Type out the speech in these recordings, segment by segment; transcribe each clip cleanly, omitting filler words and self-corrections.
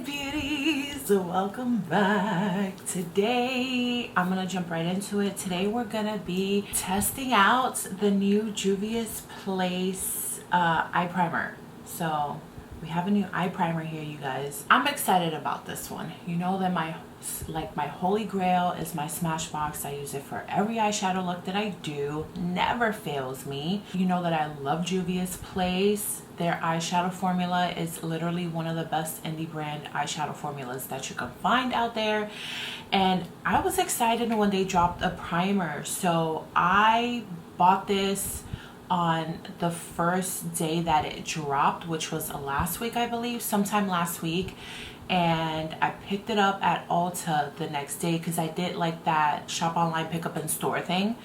beauties, welcome back. Today I'm gonna jump right into it. Today we're gonna be testing out the new Juvia's Place eye primer. So we have a new eye primer here, you guys. I'm excited about this one. You know that my holy grail is my Smashbox. I use it for every eyeshadow look that I do. Never fails me. You know that I love Juvia's Place. Their eyeshadow formula is literally one of the best indie brand eyeshadow formulas that you can find out there. And I was excited when they dropped a primer. So I bought this on the first day that it dropped, which was last week, I believe, sometime last week. And I picked it up at Ulta the next day because I did like that shop online pickup in store thing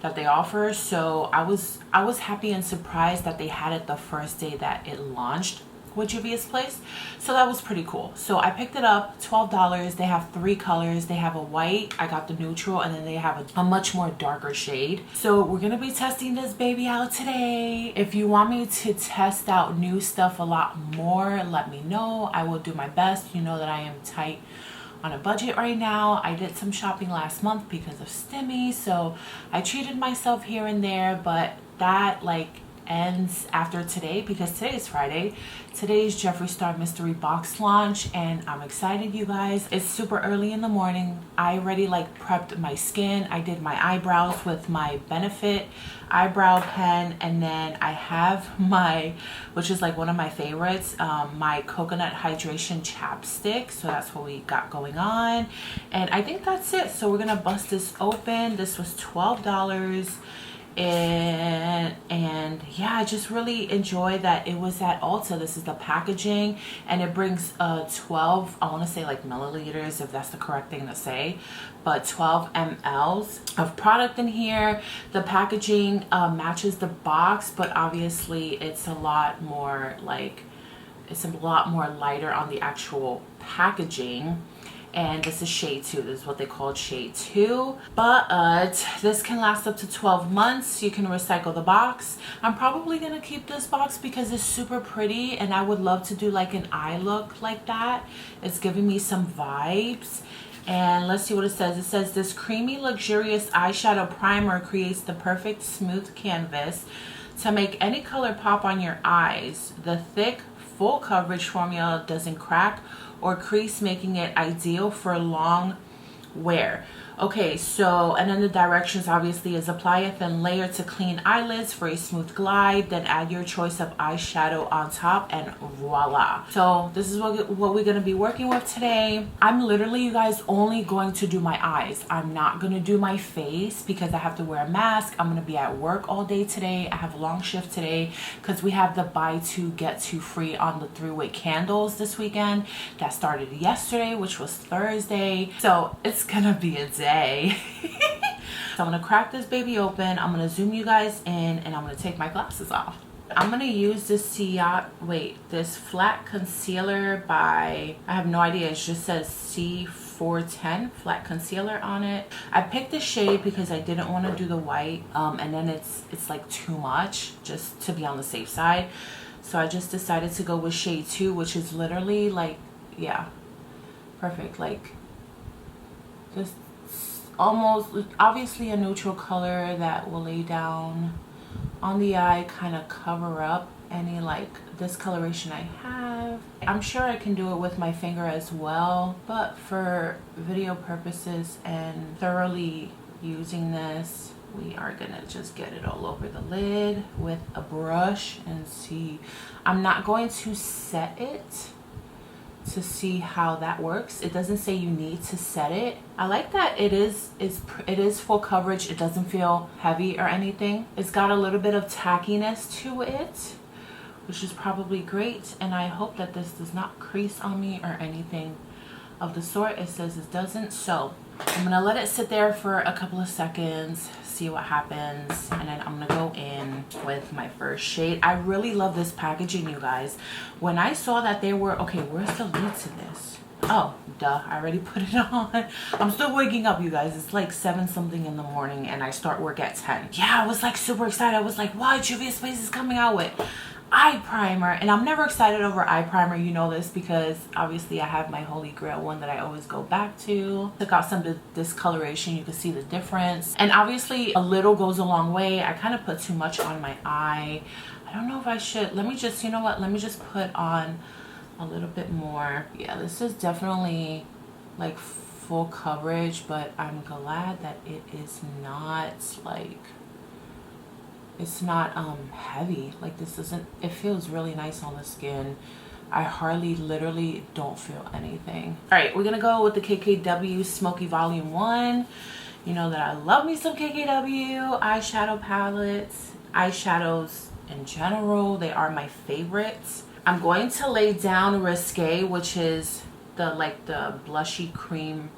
that they offer. So I was happy and surprised that they had it the first day that it launched with Juvia's Place. So that was pretty cool. So I picked it up, $12. They have 3 colors. They have a white, I got the neutral, and then they have a much more darker shade. So we're gonna be testing this baby out today. If you want me to test out new stuff a lot more, let me know. I will do my best. You know that I am tight on a budget right now. I did some shopping last month because of Stimmy, so I treated myself here and there, but that ends after today because today is Friday. Today is Jeffree Star mystery box launch and I'm excited, you guys. It's super early in the morning. I already prepped my skin. I did my eyebrows with my Benefit eyebrow pen, and then I have my, which is one of my favorites, my coconut hydration chapstick. So that's what we got going on, and I think that's it. So we're gonna bust this open. This was $12. And yeah, I just really enjoy that it was at Ulta. This is the packaging, and it brings 12, I want to say milliliters, if that's the correct thing to say, but 12 mLs of product in here. The packaging matches the box, but obviously it's a lot more lighter on the actual packaging. And this is shade 2. This is what they call shade 2. But this can last up to 12 months. You can recycle the box. I'm probably going to keep this box because it's super pretty. And I would love to do an eye look like that. It's giving me some vibes. And let's see what it says. It says, this creamy, luxurious eyeshadow primer creates the perfect smooth canvas to make any color pop on your eyes. The thick, full coverage formula doesn't crack or crease, making it ideal for long wear. Okay, so, and then the directions obviously is apply a thin layer to clean eyelids for a smooth glide, then add your choice of eyeshadow on top, and voila. So this is what we're going to be working with today. I'm literally, you guys, only going to do my eyes. I'm not going to do my face because I have to wear a mask. I'm going to be at work all day today. I have a long shift today because we have the buy 2 get 2 free on the 3-wick candles this weekend. That started yesterday, which was Thursday. So it's going to be a day. So I'm gonna crack this baby open. I'm gonna zoom you guys in, and I'm gonna take my glasses off. I'm gonna use this this flat concealer by, I have no idea, it just says C410 flat concealer on it. I picked the shade because I didn't want to do the white, and then it's too much, just to be on the safe side. So I just decided to go with shade 2, which is literally yeah, perfect. Just almost, obviously a neutral color that will lay down on the eye, kind of cover up any discoloration I have. I'm sure I can do it with my finger as well, but for video purposes and thoroughly using this, we are gonna just get it all over the lid with a brush and see. I'm not going to set it to see how that works. It doesn't say you need to set it. I like that it is full coverage. It doesn't feel heavy or anything. It's got a little bit of tackiness to it, which is probably great. And I hope that this does not crease on me or anything of the sort. It says it doesn't. So I'm gonna let it sit there for a couple of seconds, see what happens, and then I'm gonna go in with my first shade. I really love this packaging, you guys. When I saw that they were, okay, where's the lid to this? Oh, duh, I already put it on. I'm still waking up, you guys. It's 7 something in the morning and I start work at 10. Yeah, I was super excited. I was wow, Juvia's Place is coming out with eye primer. And I'm never excited over eye primer, you know this, because obviously I have my holy grail one that I always go back to. Took out some of the discoloration, you can see the difference, and obviously a little goes a long way. I kind of put too much on my eye. I don't know if I should. Let me just, you know what, let me just put on a little bit more. Yeah, this is definitely like full coverage, but I'm glad that it is not like, it's not heavy. Like, this isn't, it feels really nice on the skin. I hardly, literally don't feel anything. All right, we're gonna go with the KKW Smoky Volume 1. You know that I love me some KKW eyeshadow palettes. Eyeshadows in general, they are my favorites. I'm going to lay down Risque, which is the blushy cream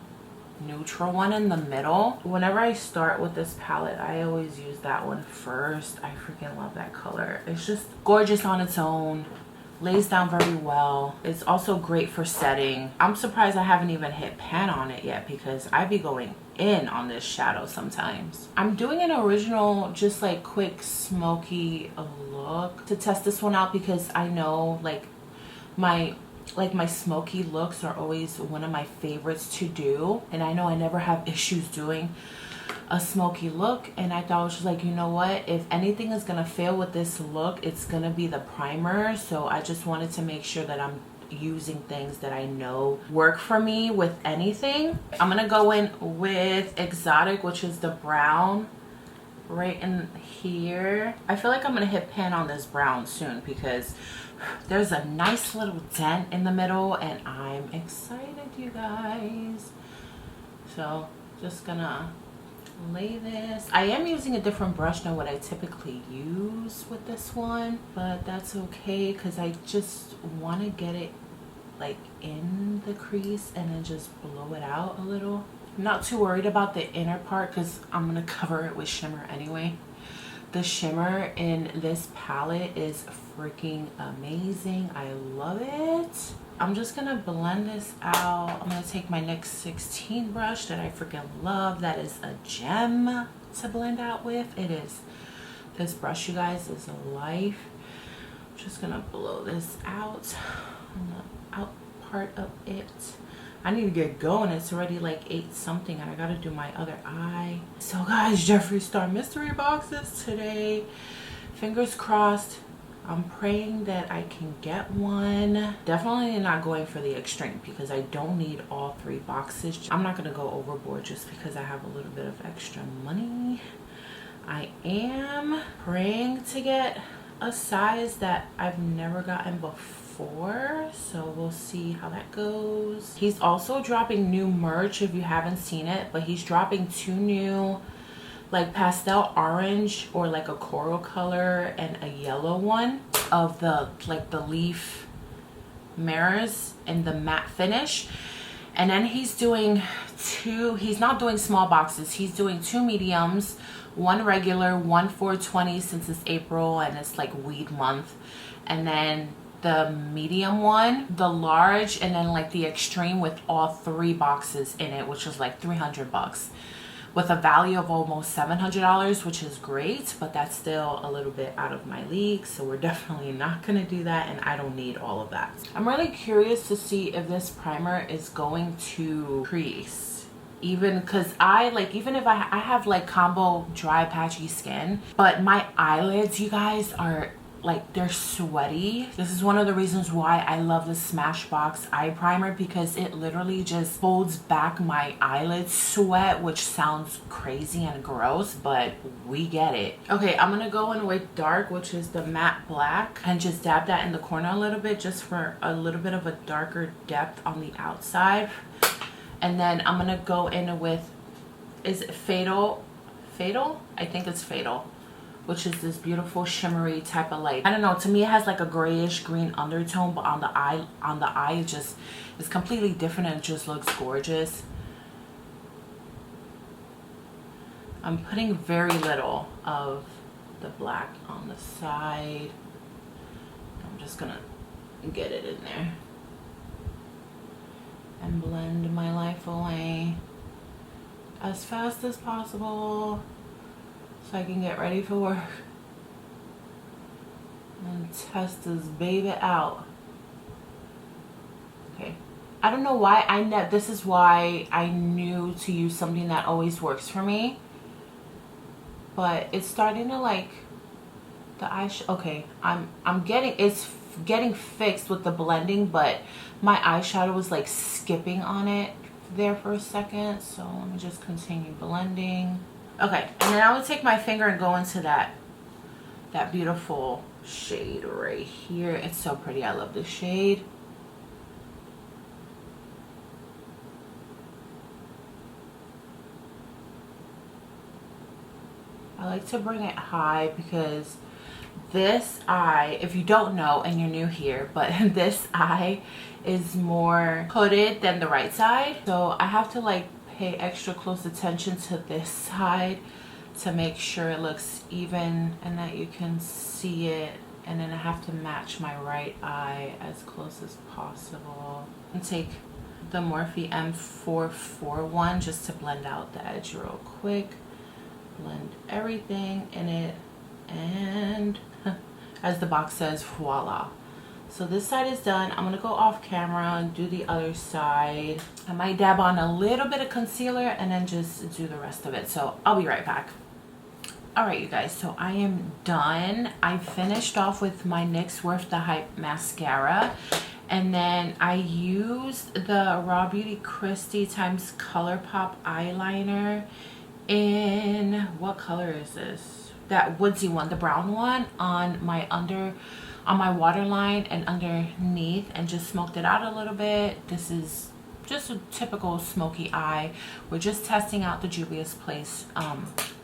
neutral one in the middle. Whenever I start with this palette, I always use that one first. I freaking love that color. It's just gorgeous on its own. Lays down very well. It's also great for setting. I'm surprised I haven't even hit pan on it yet, because I be going in on this shadow sometimes. I'm doing an original, just like quick smoky look to test this one out, because I know like my smoky looks are always one of my favorites to do, and I know I never have issues doing a smoky look. And I thought, I was just like, you know what, if anything is gonna fail with this look, it's gonna be the primer. So I just wanted to make sure that I'm using things that I know work for me with anything. I'm gonna go in with Exotic, which is the brown right in here. I feel like I'm gonna hit pan on this brown soon, because there's a nice little dent in the middle, and I'm excited, you guys. So just gonna lay this. I am using a different brush than what I typically use with this one, but that's okay, because I just want to get it like in the crease and then just blow it out a little. I'm not too worried about the inner part, because I'm gonna cover it with shimmer anyway. The shimmer in this palette is freaking amazing. I love it. I'm just gonna blend this out. I'm gonna take my NYX 16 brush that I freaking love. That is a gem to blend out with. It is. This brush, you guys, is a life. I'm just gonna blow this out on the out part of it. I need to get going. It's already like 8 something, and I gotta do my other eye. So guys, Jeffree Star mystery boxes today. Fingers crossed. I'm praying that I can get one. Definitely not going for the extreme, because I don't need all 3 boxes. I'm not gonna go overboard just because I have a little bit of extra money. I am praying to get a size that I've never gotten before, so we'll see how that goes. He's also dropping new merch if you haven't seen it, but he's dropping 2 new like pastel orange, or like a coral color, and a yellow one of the like the leaf mirrors in the matte finish. And then he's doing 2, he's not doing small boxes, he's doing 2 mediums, 1 regular, 1 420 since it's April and it's like weed month, and then the medium one, the large, and then like the extreme with all 3 boxes in it, which is like $300 with a value of almost $700, which is great, but that's still a little bit out of my league, so we're definitely not gonna do that, and I don't need all of that. I'm really curious to see if this primer is going to crease, even because even if I have like combo dry patchy skin, but my eyelids, you guys, are like, they're sweaty. This is one of the reasons why I love the Smashbox eye primer, because it literally just holds back my eyelid sweat, which sounds crazy and gross, but we get it. Okay, I'm gonna go in with dark, which is the matte black, and just dab that in the corner a little bit, just for a little bit of a darker depth on the outside. And then I'm gonna go in with, is it Fatal? I think it's Fatal, which is this beautiful shimmery type of light. I don't know, to me it has like a grayish green undertone, but on the eye it just is completely different, and it just looks gorgeous. I'm putting very little of the black on the side. I'm just gonna get it in there and blend my life away as fast as possible, so I can get ready for work. And and test this baby out. Okay. I don't know why this is why I knew to use something that always works for me. But it's starting to like the okay, it's getting fixed with the blending, but my eyeshadow was like skipping on it there for a second. So let me just continue blending. Okay, and then I would take my finger and go into that beautiful shade right here. It's so pretty. I love this shade. I like to bring it high because this eye, if you don't know and you're new here, but this eye is more hooded than the right side. So I have to like pay extra close attention to this side to make sure it looks even and that you can see it. And then I have to match my right eye as close as possible. And take the Morphe M441 just to blend out the edge real quick. Blend everything in it, and as the box says, voila. So this side is done. I'm gonna go off camera and do the other side. I might dab on a little bit of concealer and then just do the rest of it. So I'll be right back. All right, you guys, so I am done. I finished off with my NYX Worth the Hype mascara, and then I used the Raw Beauty Christie times ColourPop eyeliner in, what color is this? That woodsy one, the brown one, on my waterline and underneath, and just smoked it out a little bit. This is just a typical smoky eye. We're just testing out the Juvia sPlace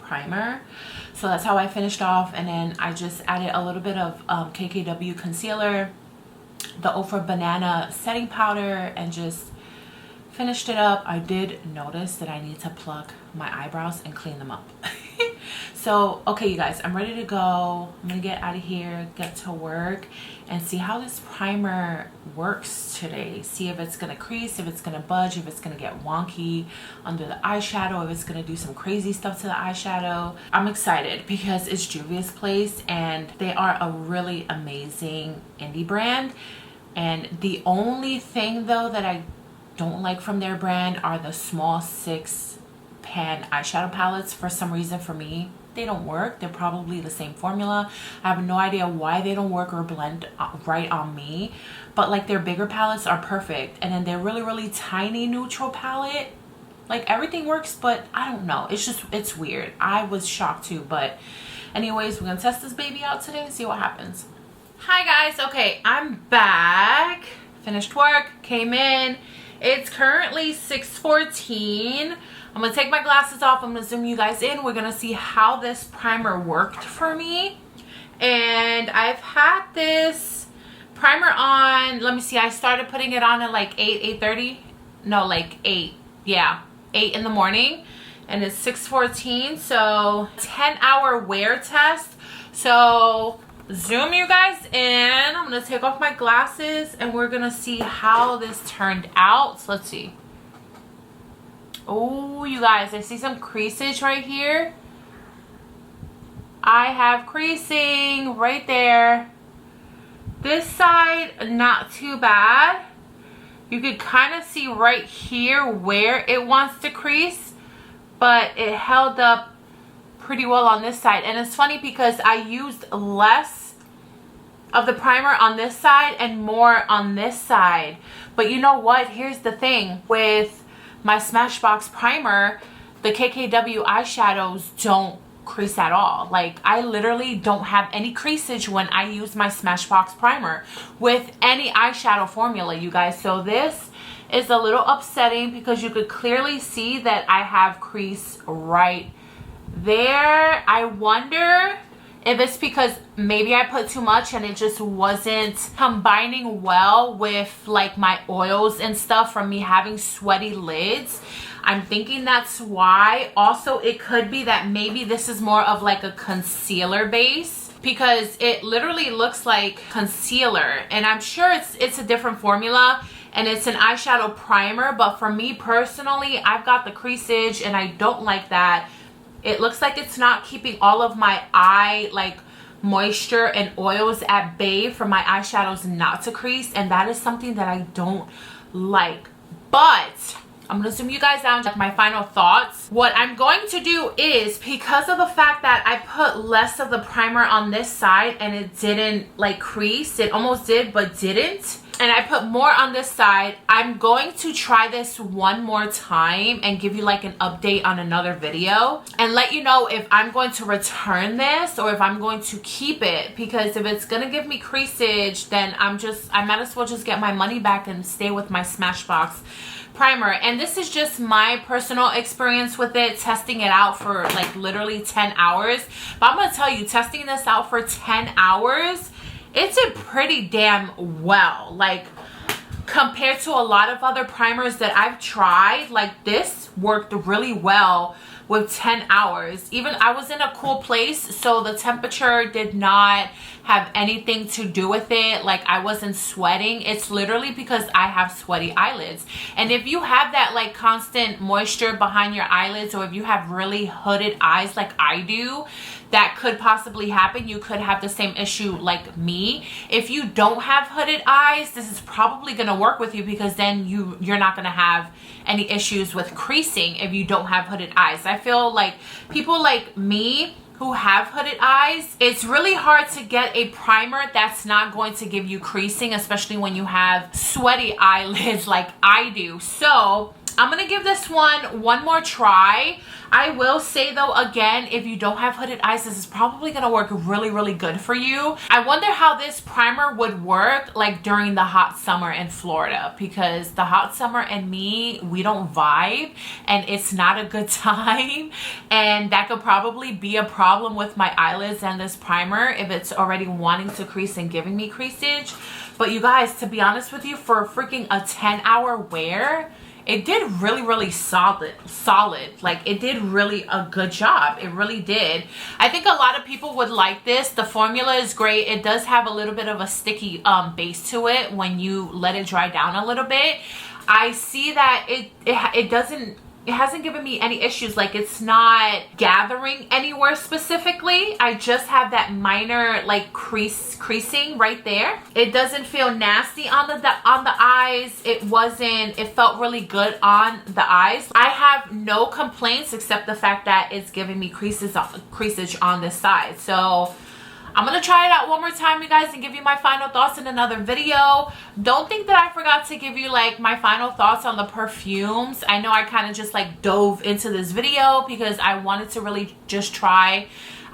primer. So that's how I finished off, and then I just added a little bit of KKW concealer, the Ofra Banana setting powder, and just finished it up. I did notice that I need to pluck my eyebrows and clean them up. So, okay, you guys, I'm ready to go. I'm gonna get out of here, get to work, and see how this primer works today. See if it's gonna crease, if it's gonna budge, if it's gonna get wonky under the eyeshadow, if it's gonna do some crazy stuff to the eyeshadow. I'm excited because it's Juvia sPlace, and they are a really amazing indie brand. And the only thing though that I don't like from their brand are the small 6-pan eyeshadow palettes. For some reason, for me, they don't work. They're probably the same formula. I have no idea why they don't work or blend right on me, but like their bigger palettes are perfect. And then their really tiny neutral palette, like everything works, but I don't know, it's weird. I was shocked too. But anyways, we're gonna test this baby out today and see what happens. Hi guys, okay, I'm back, finished work, came in. It's currently 6:14. I'm gonna take my glasses off. I'm gonna zoom you guys in. We're gonna see how this primer worked for me. And I've had this primer on, let me see, I started putting it on at like 8:30. No, like 8. Yeah, 8 in the morning. And it's 6:14, so 10-hour wear test. So zoom you guys in. I'm gonna take off my glasses and we're gonna see how this turned out. So let's see. Oh, you guys, I see some creasage right here. I have creasing right there. This side, not too bad. You could kind of see right here where it wants to crease, but it held up pretty well on this side. And it's funny because I used less of the primer on this side and more on this side. But you know what? Here's the thing with my Smashbox primer, the KKW eyeshadows don't crease at all. Like, I literally don't have any creasage when I use my Smashbox primer with any eyeshadow formula, you guys. So this is a little upsetting because you could clearly see that I have crease right there. I wonder if it's because maybe I put too much and it just wasn't combining well with like my oils and stuff from me having sweaty lids. I'm thinking that's why. Also, it could be that maybe this is more of like a concealer base, because it literally looks like concealer, and I'm sure it's a different formula and it's an eyeshadow primer, but for me personally, I've got the creasage and I don't like that. It looks like it's not keeping all of my eye, like moisture and oils at bay for my eyeshadows not to crease, and that is something that I don't like. But I'm gonna zoom you guys down to my final thoughts. What I'm going to do is, because of the fact that I put less of the primer on this side and it didn't like crease, it almost did but didn't, and I put more on this side, I'm going to try this one more time and give you like an update on another video and let you know if I'm going to return this or if I'm going to keep it, because if it's gonna give me creasage, then I might as well just get my money back and stay with my Smashbox primer. And this is just my personal experience with it, testing it out for like literally 10 hours. But I'm gonna tell you, testing this out for 10 hours, it did pretty damn well. Like, compared to a lot of other primers that I've tried, like this worked really well with 10 hours. Even I was in a cool place, so the temperature did not have anything to do with it. Like, I wasn't sweating. It's literally because I have sweaty eyelids. And if you have that like constant moisture behind your eyelids, or if you have really hooded eyes like I do, that could possibly happen. You could have the same issue like me. If you don't have hooded eyes, this is probably gonna work with you, because then you're not gonna have any issues with creasing if you don't have hooded eyes. I feel like people like me who have hooded eyes, it's really hard to get a primer that's not going to give you creasing, especially when you have sweaty eyelids like I do. So I'm gonna give this one more try. I will say though, again, if you don't have hooded eyes, this is probably gonna work really good for you. I wonder how this primer would work like during the hot summer in Florida, because the hot summer and me, we don't vibe and it's not a good time, and that could probably be a problem with my eyelids and this primer if it's already wanting to crease and giving me creasage. But you guys, to be honest with you, for freaking a 10-hour wear, it did really solid. Like, it did really a good job. It really did. I think a lot of people would like this. The formula is great. It does have a little bit of a sticky base to it when you let it dry down a little bit. I see that it hasn't given me any issues. Like, it's not gathering anywhere specifically. I just have that minor like creasing right there. It doesn't feel nasty on the eyes. It felt really good on the eyes. I have no complaints except the fact that it's giving me creasage on this side. So I'm gonna try it out one more time, you guys, and give you my final thoughts in another video. Don't think that I forgot to give you like my final thoughts on the perfumes. I know I kind of just like dove into this video because I wanted to really just try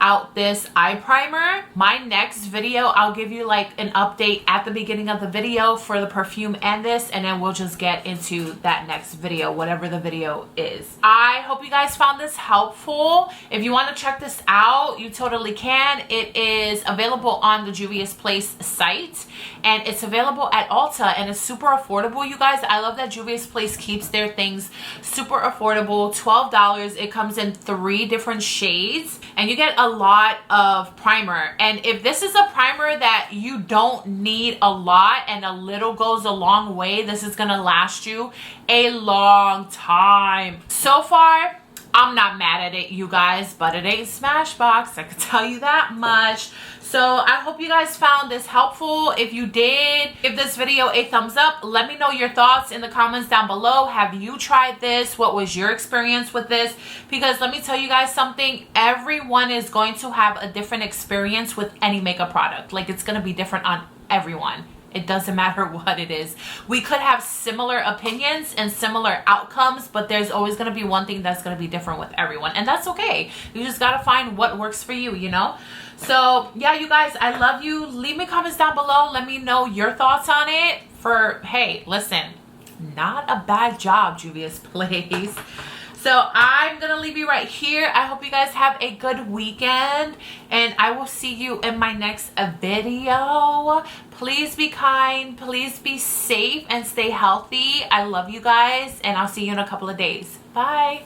out this eye primer. My next video, I'll give you like an update at the beginning of the video for the perfume and this, and then we'll just get into that next video, whatever the video is. I hope you guys found this helpful. If you want to check this out, you totally can. It is available on the Juvia sPlace site, and it's available at Ulta, and it's super affordable, you guys. I love that Juvia sPlace keeps their things super affordable. $12. It comes in 3 different shades, and you get a lot of primer. And if this is a primer that you don't need a lot and a little goes a long way, this is gonna last you a long time. So far, I'm not mad at it, you guys, but it ain't Smashbox, I can tell you that much. So I hope you guys found this helpful. If you did, give this video a thumbs up. Let me know your thoughts in the comments down below. Have you tried this? What was your experience with this? Because let me tell you guys something, everyone is going to have a different experience with any makeup product. Like, it's gonna be different on everyone. It doesn't matter what it is. We could have similar opinions and similar outcomes, but there's always going to be one thing that's going to be different with everyone. And that's okay. You just got to find what works for you, you know? So, yeah, you guys, I love you. Leave me comments down below. Let me know your thoughts on it. Hey, listen, not a bad job, Juvia sPlace. So I'm gonna leave you right here. I hope you guys have a good weekend, and I will see you in my next video. Please be kind, please be safe, and stay healthy. I love you guys, and I'll see you in a couple of days. Bye.